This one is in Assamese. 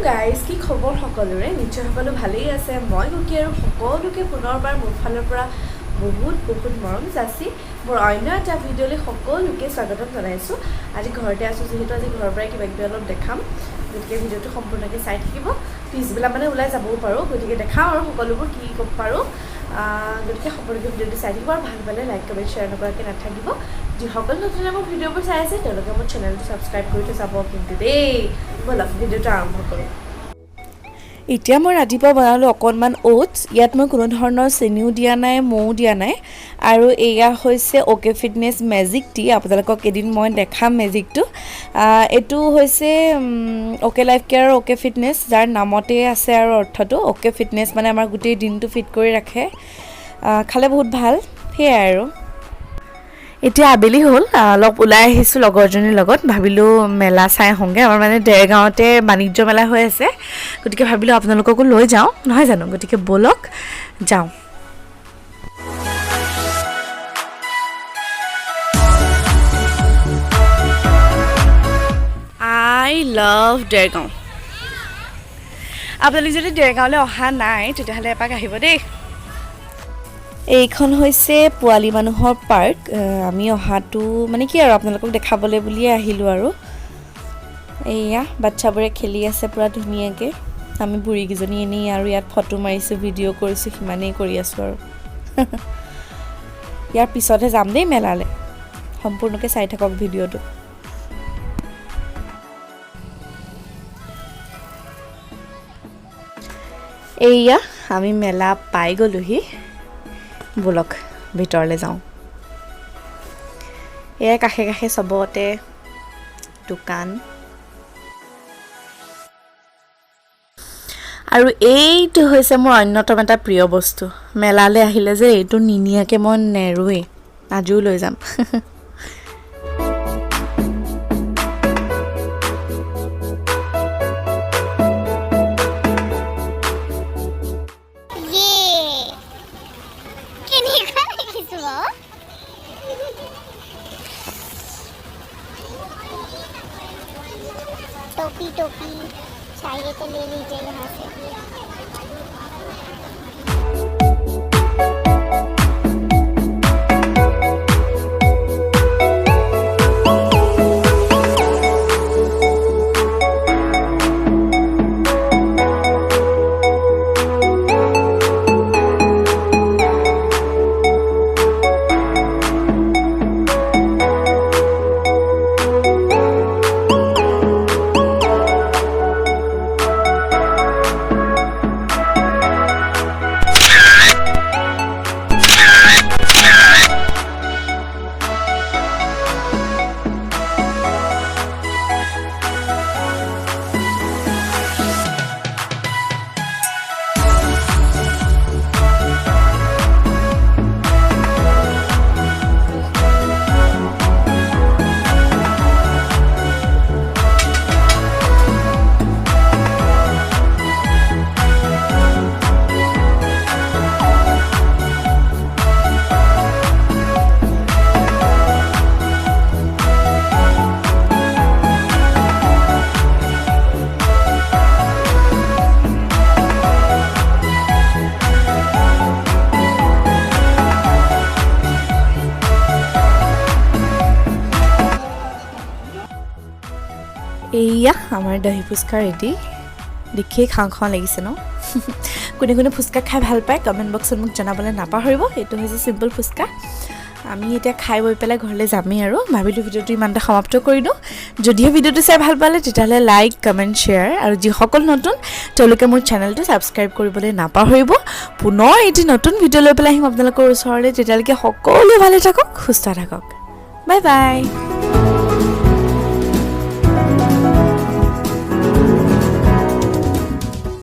গাইজ কি খবৰ সকলোৰে নিশ্চয় সকলো ভালেই আছে মই কুকি আৰু সকলোকে পুনৰবাৰ মোৰ ফালৰ পৰা বহুত মৰম যাচি মোৰ অন্য এটা ভিডিঅ'লৈ সকলোকে স্বাগতম জনাইছোঁ আজি ঘৰতে আছোঁ যিহেতু আজি ঘৰৰ পৰাই কিবা কিবি অলপ দেখাম গতিকে ভিডিঅ'টো সম্পূৰ্ণকৈ চাই থাকিব পিছবেলা মানে ওলাই যাবও পাৰোঁ গতিকে দেখাওঁ আৰু সকলোবোৰ কি ক'ব পাৰোঁ গতিকে সকলোকে ভিডিঅ'টো চাই থাকিব আৰু ভাল পালে লাইক কমেণ্ট শ্বেয়াৰ নকৰাকৈ নাথাকিব যিসকল নতুনে মোৰ ভিডিঅ'বোৰ চাই আছে তেওঁলোকে মোৰ চেনেলটো ছাবস্ক্ৰাইব কৰি থৈ যাব কিন্তু দেই ব'লক ভিডিঅ'টো আৰম্ভ কৰোঁ এতিয়া মই ৰাতিপুৱা বনালোঁ অকণমান ওটছ ইয়াত মই কোনো ধৰণৰ চেনিও দিয়া নাই মৌ দিয়া নাই আৰু এয়া হৈছে অ'কে ফিটনেছ মেজিক টি আপোনালোকক এদিন মই দেখাম মেজিকটো এইটো হৈছে okay life care okay fitness যাৰ নামতে আছে আৰু অৰ্থটো অ'কে ফিটনেছ মানে আমাৰ গোটেই দিনটো ফিট কৰি ৰাখে খালে বহুত ভাল সেয়াই আৰু এতিয়া আবেলি হ'ল অলপ ওলাই আহিছোঁ লগৰজনীৰ লগত ভাবিলোঁ মেলা চাই আহোঁগৈ আমাৰ মানে দেৰগাঁৱতে বাণিজ্য মেলা হৈ আছে গতিকে ভাবিলোঁ আপোনালোককো লৈ যাওঁ নহয় জানো গতিকে ব'লক যাওঁ আই লাভ দেৰগাঁও আপোনালোক যদি দেৰগাঁৱলৈ অহা নাই তেতিয়াহ'লে এপাক আহিব দেই এইখন হৈছে পোৱালি মানুহৰ পাৰ্ক আমি অহাটো মানে কি আৰু আপোনালোকক দেখাবলৈ বুলিয়ে আহিলোঁ আৰু এয়া বাচ্চাবোৰে খেলি আছে পূৰা ধুনীয়াকৈ আমি বুঢ়ীকেইজনী এনেই আৰু ইয়াত ফটো মাৰিছোঁ ভিডিঅ' কৰিছোঁ সিমানেই কৰি আছোঁ আৰু ইয়াৰ পিছতহে যাম দেই মেলালৈ সম্পূৰ্ণকৈ চাই থাকক ভিডিঅ'টো এয়া আমি মেলা পাই গ'লোহি ব'লক ভিতৰলৈ যাওঁ এয়া কাষে কাষে চবতে দোকান আৰু এইটো হৈছে মোৰ অন্যতম এটা প্ৰিয় বস্তু মেলালৈ আহিলে যে এইটো নিনিয়াকৈ মই নেৰোৱেই আজিও লৈ যাম टोपी चाहिए तो ले लीजिए यहाँ से এয়া আমাৰ দহি ফুচকা ৰেডি দেখিয়ে খাওঁ খাওঁ লাগিছে ন কোনে কোনে ফুচকা খাই ভাল পায় কমেণ্ট বক্সত মোক জনাবলৈ নাপাহৰিব এইটো হৈছে চিম্পল ফুচকা আমি এতিয়া খাই বৈ পেলাই ঘৰলৈ যামেই আৰু ভাবিলোঁ ভিডিঅ'টো ইমানটা সমাপ্ত কৰি দিওঁ যদিহে ভিডিঅ'টো চাই ভাল পালে তেতিয়াহ'লে লাইক কমেণ্ট শ্বেয়াৰ আৰু যিসকল নতুন তেওঁলোকে মোৰ চেনেলটো ছাবস্ক্ৰাইব কৰিবলৈ নাপাহৰিব পুনৰ এটি নতুন ভিডিঅ' লৈ পেলাই আহিম আপোনালোকৰ ওচৰলৈ তেতিয়ালৈকে সকলোৱে ভালে থাকক সুস্থ থাকক বাই বাই